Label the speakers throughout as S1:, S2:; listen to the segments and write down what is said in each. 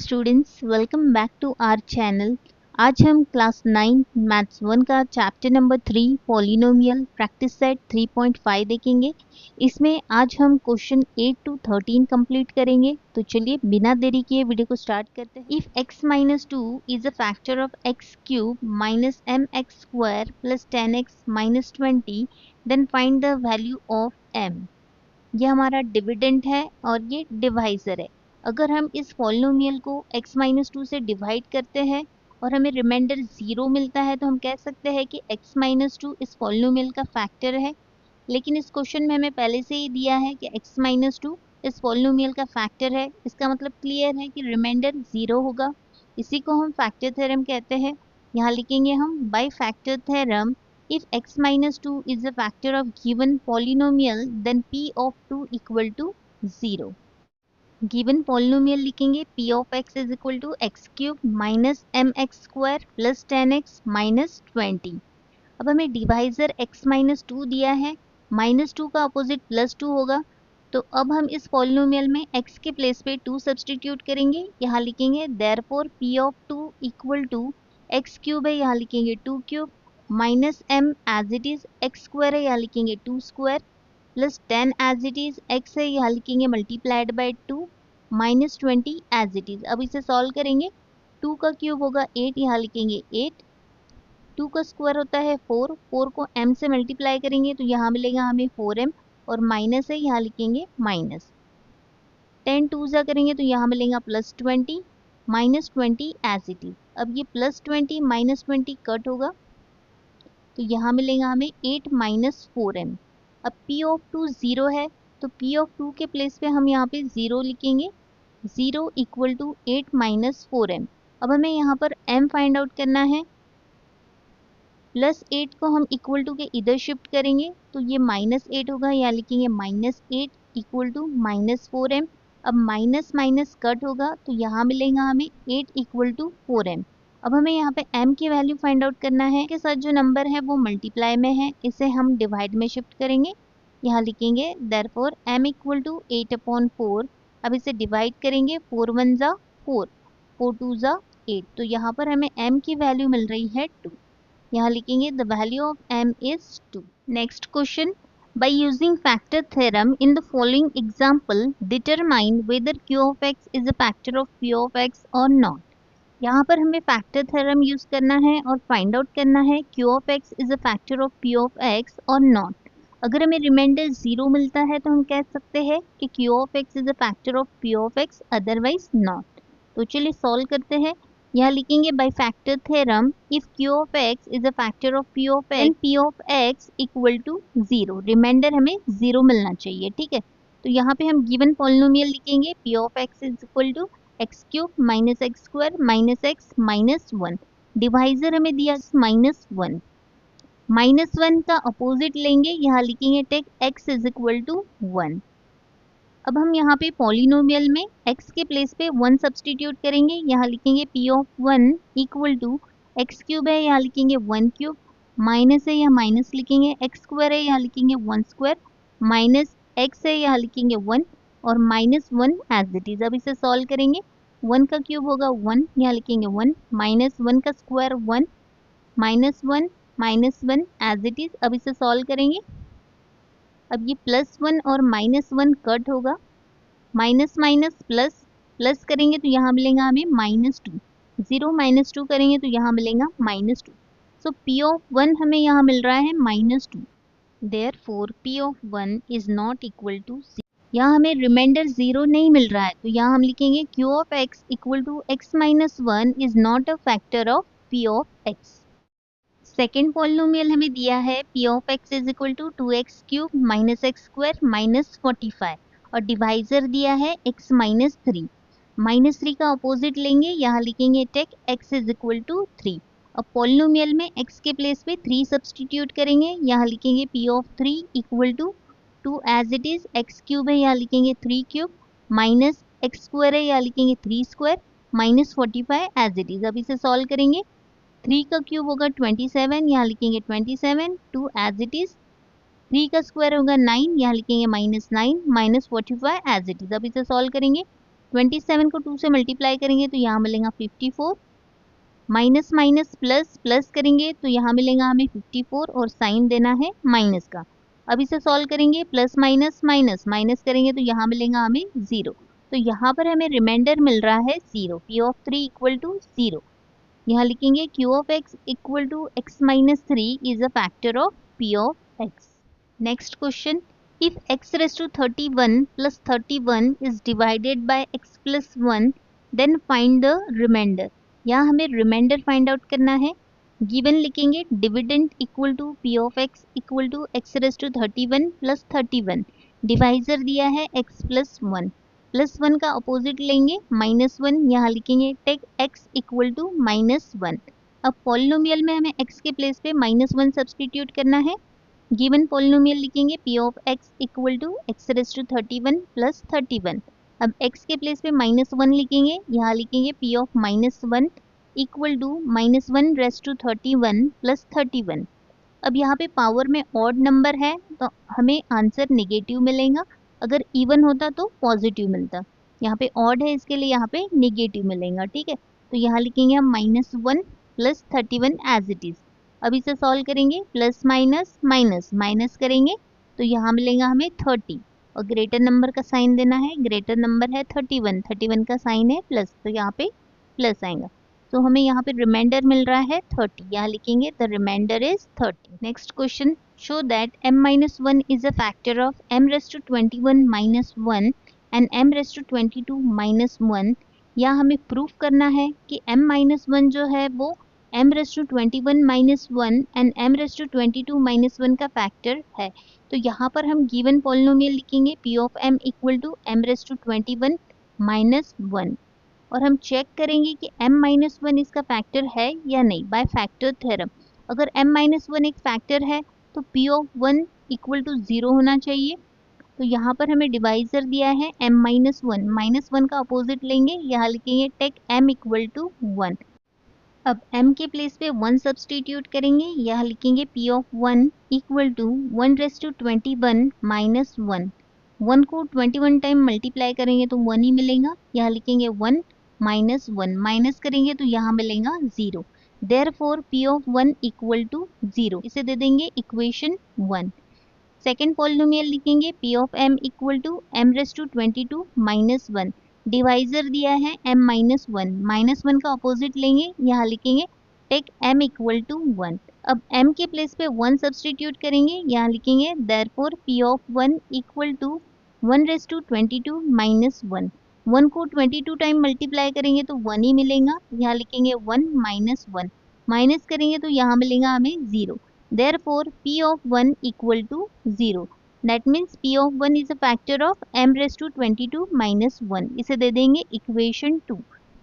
S1: Students, welcome back to our channel. आज हम class 9 maths 1 का chapter number 3 polynomial practice set 3.5 देखेंगे। इसमें आज हम क्वेश्चन 8 to 13 कंप्लीट करेंगे। तो चलिए बिना देरी किए वीडियो को स्टार्ट करते हैं। If x minus 2 is a factor of x cube minus m x square plus 10x minus 20 then find the value of m। ये हमारा डिविडेंड है और ये डिवाइजर है। अगर हम इस पॉलिनोमियल को x माइनस 2 से डिवाइड करते हैं और हमें रिमाइंडर 0 मिलता है तो हम कह सकते हैं कि x माइनस 2 इस पॉलिनोमियल का फैक्टर है। लेकिन इस क्वेश्चन में हमें पहले से ही दिया है कि x माइनस 2 इस पॉलिनोमियल का फैक्टर है। इसका मतलब क्लियर है कि रिमाइंडर 0 होगा। इसी को हम फैक्टर थ्योरम कहते हैं। यहाँ लिखेंगे हम by factor theorem if x minus 2 is a factor of given polynomial then p of 2 equal to 0। Given polynomial लिखेंगे p of x is equal to x cube minus m x square plus 10x minus 20। अब हमें divisor x minus 2 दिया है, minus 2 का opposite plus 2 होगा। तो अब हम इस पॉलिनोमियल में x के प्लेस पे 2 सब्सटीट्यूट करेंगे। यहाँ लिखेंगे therefore p of 2 equal to x cube है, यहाँ लिखेंगे 2 cube minus m as it is x square है, यहाँ लिखेंगे 2 square plus 10 as it is x है, यहाँ लिखेंगे multiplied by 2 minus 20 as it is. अब इसे सॉल्व करेंगे। 2 का क्यूब होगा 8, यहाँ लिखेंगे 8। 2 का स्क्वायर होता है 4, 4 को m से मल्टीप्लाई करेंगे तो यहाँ मिलेगा हमें 4m और माइनस है, यहाँ लिखेंगे माइनस। 10 2 जा करेंगे तो यहाँ मिलेगा plus 20 minus 20 as it is. अब ये प्लस 20 माइनस 20 कट होगा तो यहाँ मिलेगा हमें 8 माइनस 4m। अब p ऑफ 2 0 है तो p ऑफ 2 के प्लेस पे हम यहाँ पे 0 लिखेंगे। 0 इक्वल टू 8 माइनस 4m। अब हमें यहाँ पर m फाइंड आउट करना है। प्लस 8 को हम इक्वल टू के इधर शिफ्ट करेंगे तो ये माइनस 8 होगा, यहाँ लिखेंगे minus 8 equal to minus 4m। अब माइनस माइनस कट होगा तो यहाँ मिलेगा हमें 8 इक्वल टू 4m। अब हमें यहाँ पे m की वैल्यू फाइंड आउट करना है। के साथ जो नंबर है वो मल्टीप्लाई में है, इसे हम डिवाइड में शिफ्ट करेंगे। यहाँ लिखेंगे देयरफॉर m इक्वल टू 8/4। अब इसे डिवाइड करेंगे, 4 1 जा 4, 4 2 जा 8। तो यहाँ पर हमें m की वैल्यू मिल रही है 2। यहाँ लिखेंगे the value of m is 2। Next question, by using factor theorem in the following example determine whether q of x is a factor of p of x or not। यहाँ पर हमें factor theorem use करना है और find out करना है q of x is a factor of p of x or not। अगर हमें रिमाइंडर 0 मिलता है तो हम कह सकते हैं कि q of x is a factor of p of x otherwise not। तो चलिए सॉल्व करते हैं। यहाँ लिखेंगे bye factor theorem if q of x is a factor of p of x then p of x equal to 0। Reminder हमें 0 मिलना चाहिए, ठीक है। तो यहाँ पे हम गिवन पॉलिनोमियल लिखेंगे p of x is equal to x cube minus x square minus x minus 1। Divisor हमें दिया माइनस 1। माइनस 1 का अपोजिट लेंगे, यहाँ लिखेंगे take x is equal to 1। अब हम यहाँ पे पॉलिनोमियल में x के प्लेस पे 1 सब्सटीट्यूट करेंगे। यहाँ लिखेंगे p of 1 equal to x cube है, यहाँ लिखेंगे 1 क्यूब माइनस है, यहाँ माइनस लिखेंगे x स्क्वायर है, यहाँ लिखेंगे 1 स्क्वायर माइनस x है, यहाँ लिखेंगे 1 और माइनस 1 एज इट इज। अब इसे सॉल्व करेंगे। 1 का क्यूब होगा 1, यहाँ लिखेंगे 1 माइनस 1 का square 1 minus 1 as it is. अब इसे सॉल्व करेंगे। अब ये प्लस 1 और माइनस 1 कट होगा, माइनस माइनस प्लस, प्लस करेंगे तो यहाँ मिलेगा हमें माइनस 2। 0 माइनस 2 करेंगे तो यहाँ मिलेगा माइनस 2। सो p ऑफ 1 हमें यहाँ मिल रहा है minus 2। Therefore p of 1 is not equal to 0। यहाँ हमें रिमाइंडर 0 नहीं मिल रहा है तो यहाँ हम लिखेंगे q of x equal to x minus 1 is not a factor of p of x। Second polynomial हमें दिया है p of x is equal to 2x cube minus x square minus 45 और डिवाइजर दिया है x माइनस 3। माइनस 3 का opposite लेंगे, यहाँ लिखेंगे take x is equal to 3। अब पॉलिनोमियल में x के प्लेस पे 3 सब्सटीट्यूट करेंगे, यहाँ लिखेंगे p of 3 equal to 2 as it is x cube है, यहाँ लिखेंगे 3 क्यूब माइनस एक्स स्क्वायर है, यहाँ लिखेंगे 3 square minus 45 as it is. अब इसे सॉल्व करेंगे। 3 का क्यूब होगा 27, यहाँ लिखेंगे 27 2 एज इट इज। 3 का स्क्वायर होगा 9, यहाँ लिखेंगे minus 9 minus 45 as it is. अब इसे सॉल्व करेंगे। 27 को 2 से मल्टीप्लाई करेंगे तो यहाँ मिलेगा 54, माइनस माइनस प्लस, प्लस करेंगे तो यहाँ मिलेगा हमें 54 और साइन देना है माइनस का। अब इसे सॉल्व करेंगे, प्लस माइनस माइनस, माइनस करेंगे तो यहाँ मिलेगा हमें 0। तो यहाँ पर हमें रिमाइंडर मिल रहा है 0, p ऑफ 3 इक्वल टू 0। यहाँ लिखेंगे q of x equal to x minus 3 is a factor of p of x। Next question, if x raise to 31 plus 31 is divided by x plus 1 then find the remainder. यहाँ हमें remainder find out करना है। Given लिखेंगे dividend equal to p of x equal to x raise to 31 plus 31, divisor दिया है x plus 1, plus 1 का opposite लेंगे -1, यहाँ लिखेंगे टेक x इक्वल टू -1। अब पॉलिनोमियल में हमें x के प्लेस पे -1 सब्सटीट्यूट करना है। गिवन पॉलिनोमियल लिखेंगे p of x equal to x raise to 31 plus 31। अब x के प्लेस पे -1 लिखेंगे, यहाँ लिखेंगे p of -1 equal to -1 raise to 31 plus 31। अब यहाँ पे पावर में ऑड नंबर है तो हमें आंसर नेगेटिव मिलेगा, अगर इवन होता तो पॉजिटिव मिलता। यहाँ पे ऑड है इसके लिए यहाँ पे नेगेटिव मिलेगा, ठीक है। तो यहाँ लिखेंगे हम -1 प्लस 31 एज इट इज। अब इसे सॉल्व करेंगे, प्लस माइनस माइनस, माइनस करेंगे तो यहाँ मिलेगा हमें 30 और ग्रेटर नंबर का साइन देना है। ग्रेटर नंबर है 31, 31 का साइन है प्लस, तो यहाँ पे प्लस आएगा। तो हमें यहाँ पे रिमाइंडर मिल रहा है 30, यहाँ लिखेंगे the remainder is 30। Next question, show that m-1 is a factor of m raise to 21 minus 1 and m raise to 22 minus 1। यहाँ हमें प्रूफ करना है कि m-1 जो है वो m raise to 21 minus 1 and m raise to 22 minus 1 का factor है। तो यहाँ पर हम गिवन पॉलिनोमियल लिखेंगे p of m equal to m raise to 21 minus 1 और हम चेक करेंगे कि m-1 इसका फैक्टर है या नहीं बाय फैक्टर थ्योरम। अगर m-1 एक फैक्टर है तो p ऑफ 1 इक्वल टू 0 होना चाहिए। तो यहाँ पर हमें डिवाइजर दिया है m-1, -1 का अपोजिट लेंगे, यहाँ लिखेंगे टेक m इक्वल टू 1। अब m के प्लेस पे 1 सब्सटीट्यूट करेंगे, यहाँ लिखेंगे p of 1 equal to 1 raise to 21 minus 1। 1 को 21 टाइम मल्टीप्लाई करेंगे तो 1 ही मिलेगा, यहाँ लिखेंगे 1 माइनस 1, माइनस करेंगे तो यहाँ मिलेगा 0। Therefore p of 1 equal to 0, इसे दे देंगे इक्वेशन 1। सेकेंड पॉलिनोमियल लिखेंगे p of m equal to m raise to 22 minus 1, divisor दिया है m-1, -1 का अपोजिट लेंगे, यहाँ लिखेंगे टेक m इक्वल टू 1। अब m के प्लेस पे 1 सब्सटीट्यूट करेंगे, यहाँ लिखेंगे therefore p of 1 equal to 1 raise to 22 minus 1। 1 को 22 टाइम मल्टीप्लाई करेंगे तो 1 ही मिलेगा, यहाँ लिखेंगे 1 माइनस 1, माइनस करेंगे तो यहाँ मिलेगा हमें 0। Therefore, p of 1 equal to 0. That means p of 1 is a factor of m raised to 22 minus 1. इसे दे देंगे equation 2.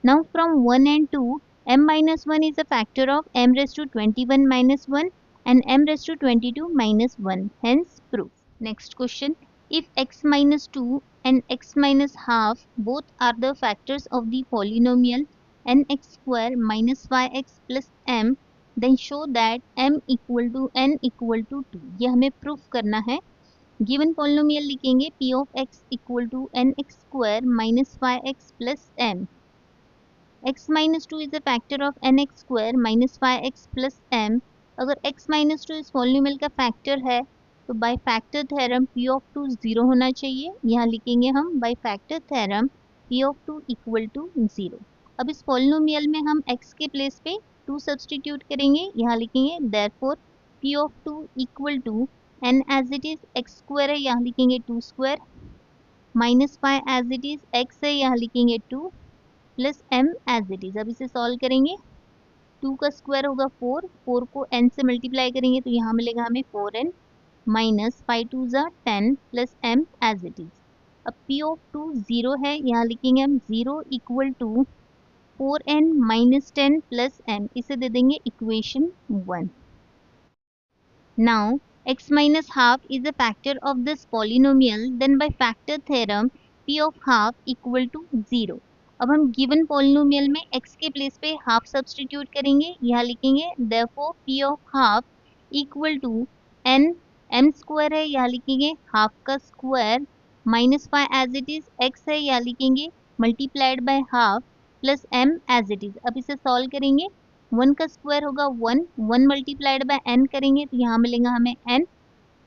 S1: Now from 1 and 2, m minus 1 is a factor of m raised to 21 minus 1 and m raised to 22 minus 1. Hence proof. Next question. If x minus 2 and x minus half both are the factors of the polynomial nx square minus 5x plus m, then show that m equal to n equal to 2। ये हमें proof करना है। Given polynomial लिखेंगे p of x equal to nx square minus 5x plus m। x minus 2 is a factor of nx square minus 5x plus m। अगर x minus 2 इस polynomial का factor है तो by factor theorem p of 2 0 होना चाहिए, यहाँ लिखेंगे हम by factor theorem p of 2 equal to 0। अब इस पॉलिनोमियल में हम x के प्लेस पे 2 सब्सटीट्यूट करेंगे, यहाँ लिखेंगे therefore p of 2 equal to n as it is x square है, यहाँ लिखेंगे 2 square minus 5 as it is x है, यहाँ लिखेंगे 2 plus m as it is. अब इसे सॉल्व करेंगे, 2 का स्क्वायर होगा 4, 4 को n से मल्टीप्लाई करेंगे तो यहाँ मिलेगा हमें 4n माइनस 5 2 ज़ा 10 plus m as it is. अब p ऑफ 2 0 है, यहाँ लिखेंगे हम 0 equal to 4n minus 10 plus m, इसे दे देंगे equation 1। Now x minus half is a factor of this polynomial, then by factor theorem p of half equal to 0। अब हम गिवन पॉलिनोमियल में x के प्लेस पे हाफ सब्सटीट्यूट करेंगे, यहाँ लिखेंगे therefore p of half equal to n, m square है, यहाँ लिखेंगे हाफ का square minus 5 as it is x है, यहाँ लिखेंगे multiplied by half plus m as it is. अब इसे सॉल्व करेंगे, 1 का स्क्वायर होगा 1, 1 मल्टीप्लाइड बाय n करेंगे तो यहाँ मिलेगा हमें n,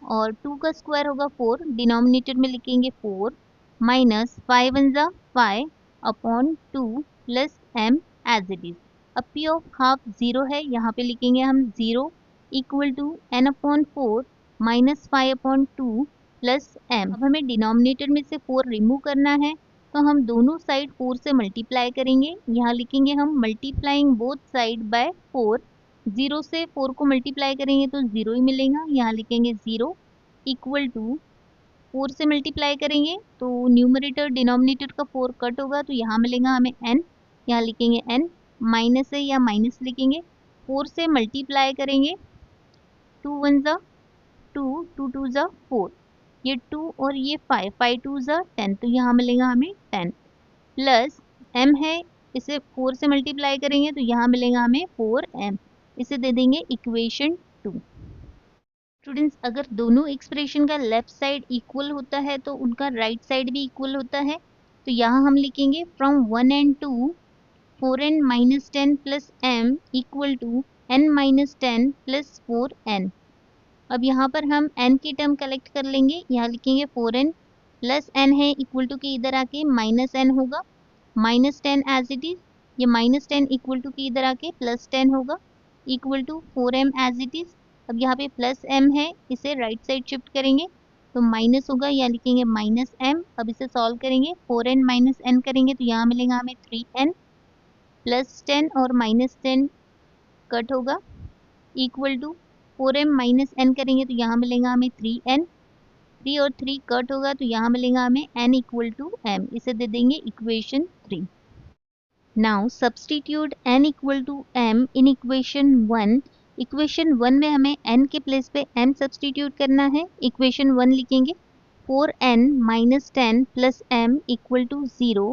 S1: और 2 का स्क्वायर होगा 4, डिनोमिनेटर में लिखेंगे 4 माइनस 5 वन जा 5 upon 2 plus m as it is. अब p ऑफ हाफ 0 है, यहाँ पे लिखेंगे हम 0 equal to n upon 4 minus 5 upon 2 plus m। अब हमें डिनोमिनेटर में से 4 रिमूव करना है, तो हम दोनों साइड 4 से मल्टीप्लाई करेंगे। यहाँ लिखेंगे हम मल्टीप्लाइंग बोथ साइड बाय 4, 0 से 4 को मल्टीप्लाई करेंगे तो 0 ही मिलेगा। यहाँ लिखेंगे 0 इक्वल टू 4 से मल्टीप्लाई करेंगे तो न्यूमरेटर डिनोमिनेटर का 4 कट होगा तो यहाँ मिलेगा हमें n, यहाँ लिखेंगे n, माइनस है या माइनस लिखेंगे, 4 से मल्टीप्लाई करेंगे, 2 वन जा 2, 2 टू जा 4, ये 2 और ये 5, 5 टू जा 10, तो यहाँ मिलेगा हमें 10 प्लस m है, इसे 4 से मल्टीप्लाई करेंगे तो यहाँ मिलेगा हमें 4m, इसे दे देंगे इक्वेशन 2। स्टूडेंट्स, अगर दोनों एक्सप्रेशन का लेफ्ट साइड इक्वल होता है तो उनका राइट साइड भी इक्वल होता है, तो यहाँ हम लिखेंगे from 1 and 2 4n minus 10 plus m equal to n minus 10 plus 4n। अब यहाँ पर हम n की टर्म कलेक्ट कर लेंगे, यहाँ लिखेंगे 4n प्लस n है इक्वल टू के इधर आके माइनस n होगा, माइनस 10 एज इट इज, ये माइनस 10 इक्वल टू के इधर आके प्लस 10 होगा equal to 4m as it is. अब यहाँ पे प्लस m है, इसे राइट साइड शिफ्ट करेंगे तो माइनस होगा, यहाँ लिखेंगे माइनस m। अब इसे सॉल्व करेंगे, 4n माइनस n करेंगे तो यहाँ मिलेगा हमें 3n प्लस 10 और माइनस 10 कट होगा equal to 4m minus n करेंगे तो यहाँ मिलेगा हमें 3n, 3 और 3 कट होगा तो यहाँ मिलेगा हमें n इक्वल टू m, इसे दे देंगे equation 3। Now substitute n equal to m in equation 1। Equation 1 में हमें n के प्लेस पे m सब्सटीट्यूट करना है। इक्वेशन 1 लिखेंगे 4n minus 10 plus m equal to 0,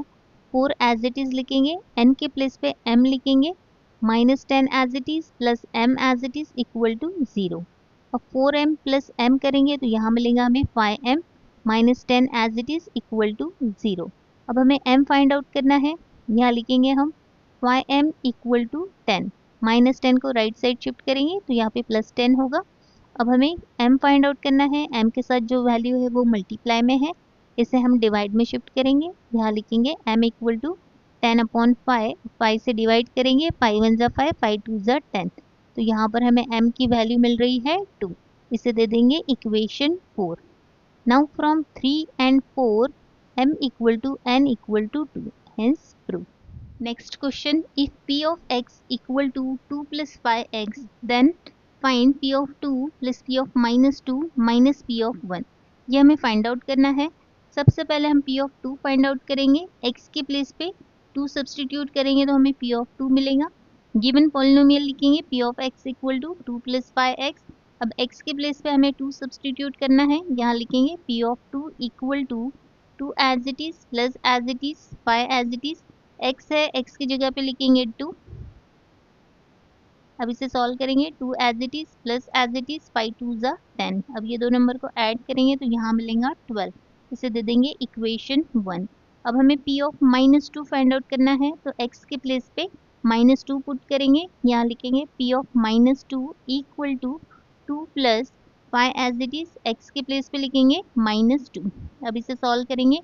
S1: 4 as it is लिखेंगे, n के प्लेस पे m लिखेंगे, minus 10 as it is plus m as it is equal to 0। अब 4m प्लस m करेंगे तो यहाँ मिलेगा हमें 5m minus 10 as it is equal to 0। अब हमें m फाइंड आउट करना है, यहाँ लिखेंगे हम 5m इक्वल टू 10, माइनस 10 को राइट साइड शिफ्ट करेंगे तो यहाँ पे प्लस 10 होगा। अब हमें m फाइंड आउट करना है, m के साथ जो वैल्यू है वो मल्टीप्लाई में है, इसे हम डिवाइड में शिफ्ट करेंगे, यहाँ लिखेंगे m इक्वल टू 10 अपॉन 5, 5 से डिवाइड करेंगे, 5 वन जा 5, 5 टू जा 10, तो यहाँ पर हमें m की वैल्यू मिल रही है 2, इसे दे देंगे equation 4। Now from 3 and 4 m equal to n equal to 2, hence proof. Next question, if p of x equal to 2 plus 5x, then find p of 2 plus p of minus 2 minus p of 1। ये हमें find out करना है। सबसे पहले हम p of 2 find out करेंगे, x के place पे 2 सब्सटीट्यूट करेंगे तो हमें p of 2 मिलेगा। गिवन पॉलिनोमियल लिखेंगे p of x equal to 2 plus 5x। अब x के प्लेस पे हमें 2 सब्सटीट्यूट करना है, यहाँ लिखेंगे p of 2 equal to 2 as it is plus as it is 5 as it is, x है, x की जगह पे लिखेंगे 2। अब इसे सॉल्व करेंगे, 2 as it is plus as it is 5 two जा 10। अब ये दो नंबर को ऐड करेंगे तो यहाँ मिलेगा 12, इसे दे देंगे इक्वेशन 1। अब हमें p of minus 2 find out करना है, तो x के प्लेस पे माइनस 2 पुट करेंगे, यहाँ लिखेंगे p of minus 2 equal to 2 plus 5 as it is, x के प्लेस पे लिखेंगे माइनस 2। अब इसे सॉल्व करेंगे,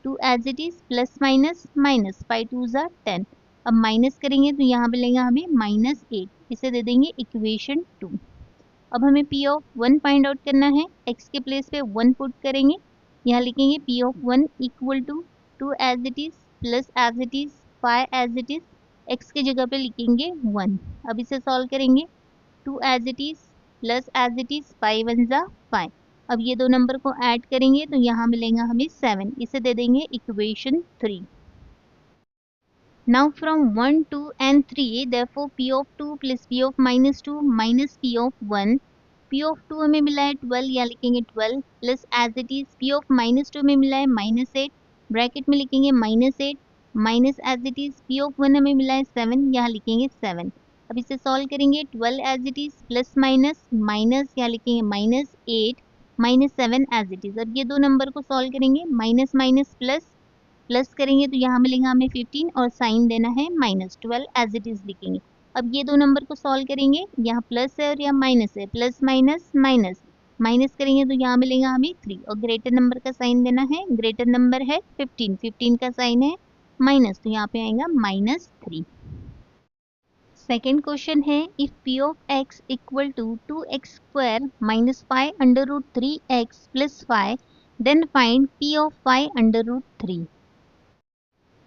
S1: 2 as it is plus minus minus 5 two जा 10, अब माइनस करेंगे तो यहाँ मिलेगा हमें माइनस 8, इसे दे देंगे इक्वेशन 2। अब हमें p ऑफ 1 फाइंड आउट करना है, x के प्लेस पे 1 पुट करेंगे, यहाँ लिखेंगे p of 1 equal to 2 as it is plus as it is 5 as it is, x की जगह पे लिखेंगे 1। अब इसे सॉल्व करेंगे, 2 as it is plus as it is 5 one जा 5, अब ये दो नंबर को ऐड करेंगे तो यहाँ मिलेगा हमें 7, इसे दे देंगे equation 3। Now from 1 2 and 3 therefore p of 2 plus p of minus 2 minus p of 1, p of 2 हमें मिला है 12, यहाँ लिखेंगे 12 plus as it is p of minus 2 में मिला है माइनस 8, ब्रैकेट में लिखेंगे minus 8 minus as it is p of 1 हमें मिला है 7, यहाँ लिखेंगे 7। अब इसे सॉल्व करेंगे, 12 as it is plus minus minus, यहाँ लिखेंगे minus 8 minus 7 as it is. अब ये दो नंबर को सॉल्व करेंगे, माइनस माइनस प्लस प्लस करेंगे तो यहाँ मिलेगा हमें 15 और साइन देना है -12 एज इट इज लिखेंगे। अब ये दो नंबर को सॉल्व करेंगे, यहाँ प्लस है और यहाँ माइनस है, प्लस माइनस माइनस माइनस करेंगे तो यहाँ मिलेगा हमें 3 और ग्रेटर नंबर का साइन देना है, ग्रेटर नंबर है 15, 15 का साइन है माइनस, तो यहाँ पे आएगा -3। सेकेंड क्वेश्चन है if p of x equal to 2x square minus 5 under root 3x plus 5 then find p of 5 under root 3।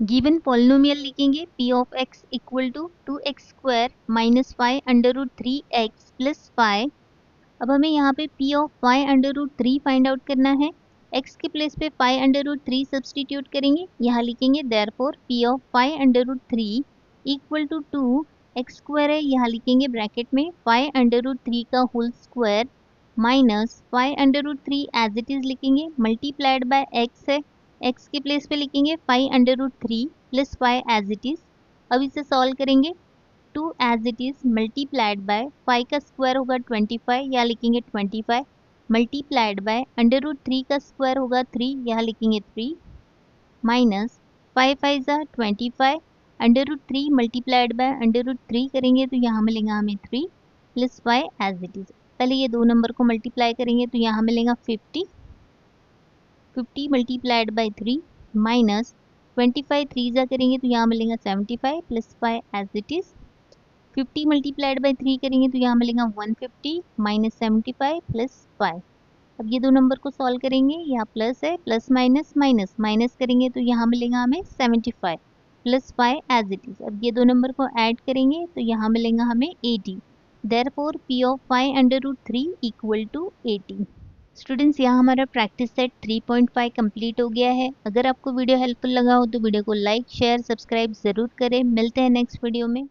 S1: Given polynomial लिखेंगे p of x equal to 2x square minus 5 under root 3x plus 5। अब हमें यहाँ पे p of 5 under root 3 find out करना है। x के place पे 5 under root 3 substitute करेंगे, यहाँ लिखेंगे therefore p of 5 under root 3 equal to 2 x square है, यहाँ लिखेंगे ब्रैकेट में 5 अंडर रूट 3 का whole square minus 5 under root 3 as it is लिखेंगे मल्टीप्लाइड बाय x है, x के प्लेस पे लिखेंगे 5 under root 3 plus 5 as it is. अब इसे सॉल्व करेंगे, 2 as it is multiplied by 5 का स्क्वायर होगा 25, यहाँ लिखेंगे 25 मल्टीप्लाइड बाय अंडर रूट 3 का स्क्वायर होगा 3, यहाँ लिखेंगे 3 माइनस 5 5 ज़ा 25 under root 3 multiplied by under root 3 करेंगे तो यहाँ मिलेगा हमें 3 प्लस 5 एज इट इज। पहले ये दो नंबर को मल्टीप्लाई करेंगे तो यहाँ मिलेगा 50 मल्टीप्लाइड बाय 3 माइनस 25 3 ज़ा करेंगे तो यहाँ मिलेगा 75 plus 5 as it is. 50 multiplied by 3 करेंगे तो यहाँ मिलेगा 150 माइनस 75 प्लस 5। अब ये दो नंबर को सॉल्व करेंगे, यहाँ प्लस है, प्लस माइनस माइनस माइनस करेंगे तो यहाँ मिलेगा हमें 75 प्लस 5 एज इट इज। अब ये दो नंबर को ऐड करेंगे तो यहाँ मिलेगा हमें 80। Therefore p of 5 under root 3 equal to 80। Students, यहाँ हमारा प्रैक्टिस सेट 3.5 कंप्लीट हो गया है। अगर आपको वीडियो हेल्पफुल लगा हो तो वीडियो को लाइक शेयर सब्सक्राइब ज़रूर करें। मिलते हैं नेक्स्ट वीडियो में।